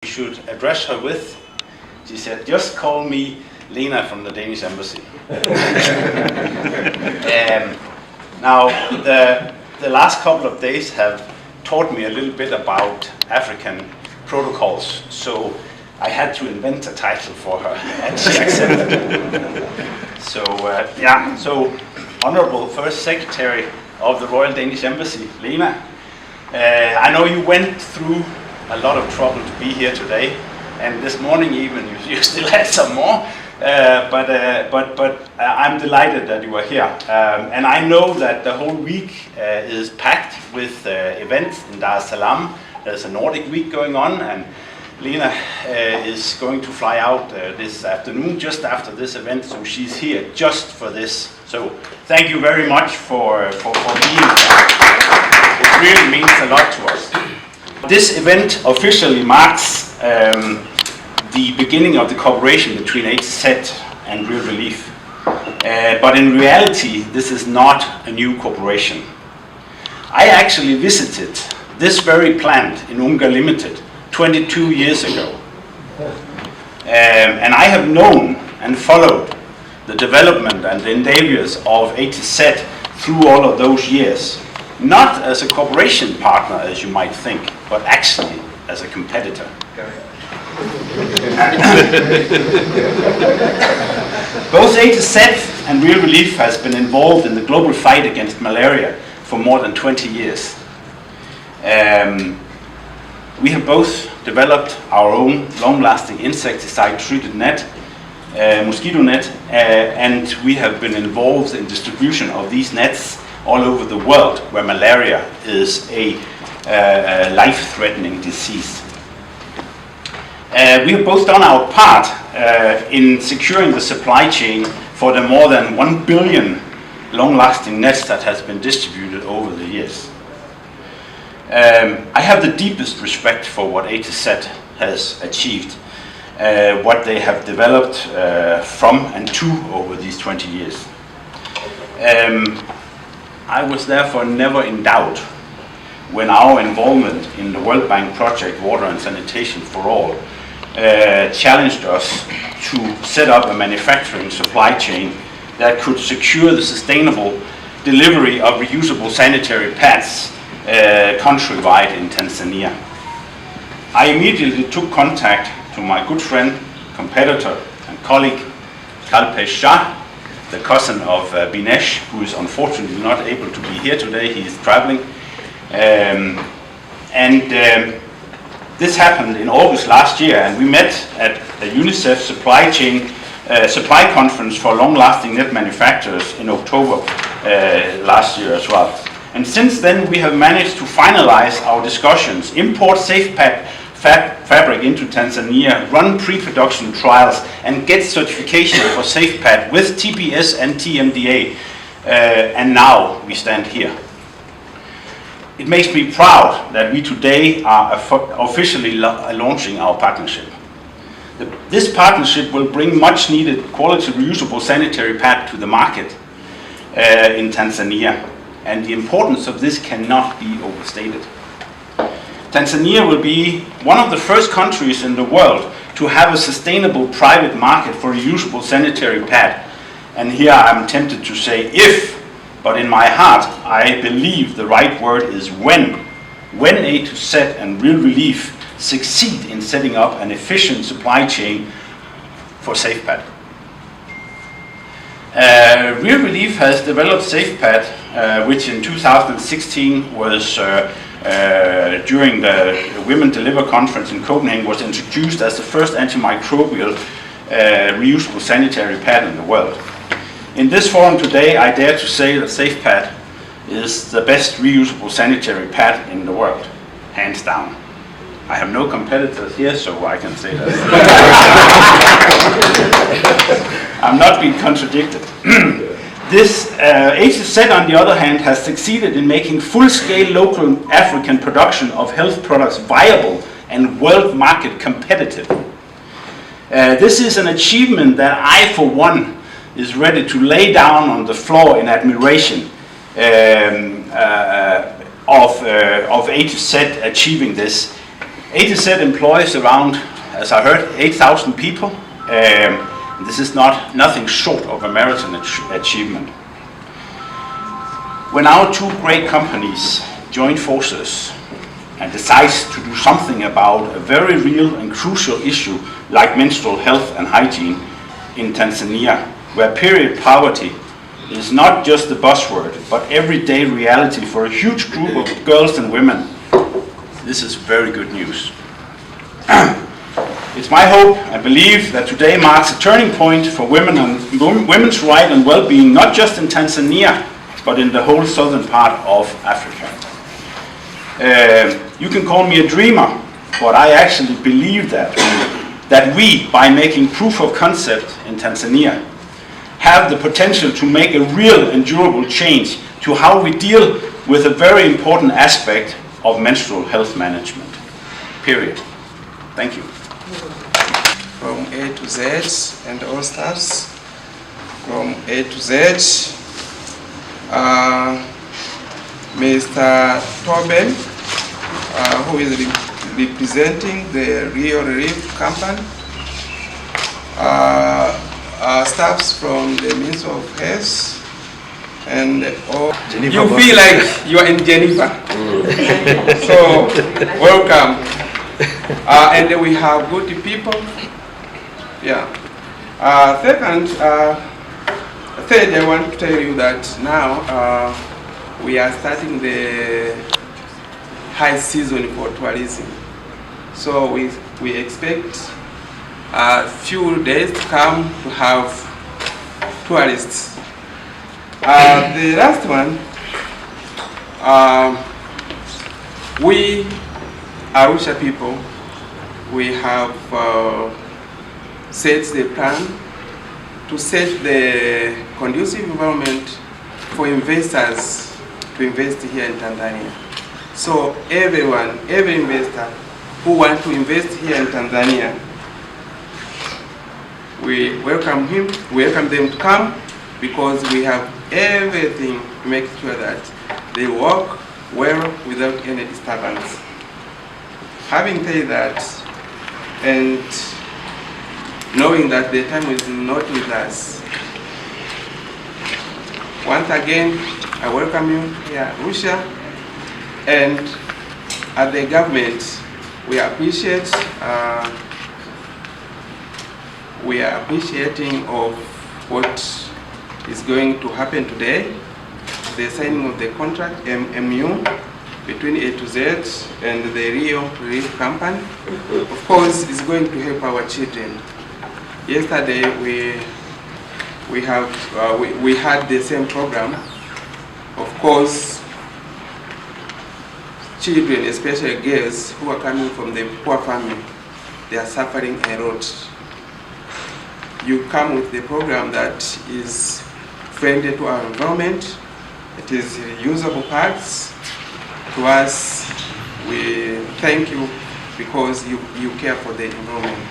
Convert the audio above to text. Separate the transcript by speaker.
Speaker 1: should address her with. She said, just call me Lena from the Danish embassy. Now, the last couple of days have taught me a little bit about African protocols, so I had to invent a title for her, and she accepted it. So, Honorable First Secretary of the Royal Danish Embassy, Lena, I know you went through a lot of trouble to be here today, and this morning even you still had some more, but I'm delighted that you are here. And I know that the whole week is packed with events in Dar es Salaam. There's a Nordic week going on, and Lena is going to fly out this afternoon just after this event, so she's here just for this. So thank you very much for being here. It really means a lot to us. This event officially marks the beginning of the cooperation between ATZ and Real Relief. But in reality, this is not a new cooperation. I actually visited this very plant in Unga Limited 22 years ago. And I have known and followed the development and the endeavors of ATZ through all of those years. Not as a cooperation partner, as you might think, but actually as a competitor. Both ATZ and Real Relief has been involved in the global fight against malaria for more than 20 years. We have both developed our own long-lasting insecticide-treated net, mosquito net, and we have been involved in distribution of these nets all over the world where malaria is a life-threatening disease. We have both done our part in securing the supply chain for the more than 1 billion long-lasting nets that has been distributed over the years. I have the deepest respect for what ATZ has achieved, what they have developed from and to over these 20 years. I was therefore never in doubt when our involvement in the World Bank project Water and Sanitation for All challenged us to set up a manufacturing supply chain that could secure the sustainable delivery of reusable sanitary pads countrywide in Tanzania. I immediately took contact to my good friend, competitor and colleague Kalpesh Shah, the cousin of Binesh, who is unfortunately not able to be here today. He is traveling. This happened in August last year, and we met at the UNICEF supply conference for long-lasting net manufacturers in October last year as well. And since then, we have managed to finalize our discussions, import safe fabric into Tanzania, run pre-production trials, and get certification for SafePad with TPS and TMDA. And now we stand here. It makes me proud that we today are officially launching our partnership. This partnership will bring much needed quality reusable sanitary pad to the market in Tanzania, and the importance of this cannot be overstated. Tanzania will be one of the first countries in the world to have a sustainable private market for reusable sanitary pad. And here I'm tempted to say if, but in my heart I believe the right word is when ATZ and Real Relief succeed in setting up an efficient supply chain for SafePad. Real Relief has developed SafePad, which in 2016 was during the Women Deliver conference in Copenhagen was introduced as the first antimicrobial reusable sanitary pad in the world. In this forum today, I dare to say that SafePad is the best reusable sanitary pad in the world, hands down. I have no competitors here, so I can say that. I'm not being contradicted. This ATZ, on the other hand, has succeeded in making full-scale local African production of health products viable and world market competitive. This is an achievement that I, for one, is ready to lay down on the floor in admiration of ATZ achieving this. ATZ employs around, as I heard, 8,000 people. This is nothing short of a marathon achievement. When our two great companies join forces and decide to do something about a very real and crucial issue like menstrual health and hygiene in Tanzania, where period poverty is not just a buzzword, but everyday reality for a huge group of girls and women, this is very good news. It's my hope and belief that today marks a turning point for women and women's right and well-being, not just in Tanzania, but in the whole southern part of Africa. You can call me a dreamer, but I actually believe that we, by making proof of concept in Tanzania, have the potential to make a real and durable change to how we deal with a very important aspect of menstrual health management. Period. Thank you.
Speaker 2: From A to Z and all stars. From A to Z, Mr. Torben, who is representing the Rio Relief Company, staffs from the Ministry of Health, and all. You feel like you are in Geneva. So, welcome. And we have good people. Yeah. Third, I want to tell you that now we are starting the high season for tourism. So we expect a few days to come to have tourists. The last one, we ARUSHA people, we have set the plan to set the conducive environment for investors to invest here in Tanzania. So every investor who wants to invest here in Tanzania, we welcome them to come, because we have everything to make sure that they work well without any disturbance. Having said that, and knowing that the time is not with us, once again, I welcome you here, ARUSHA, and at the government, we appreciate, we are appreciating of what is going to happen today, the signing of the contract, MU, between A to Z and the Rio Relief Company. Of course, it's going to help our children. Yesterday, we had the same program. Of course, children, especially girls who are coming from the poor family, they are suffering a lot. You come with the program that is friendly to our environment. It is reusable parts. To us, we thank you because you care for the environment.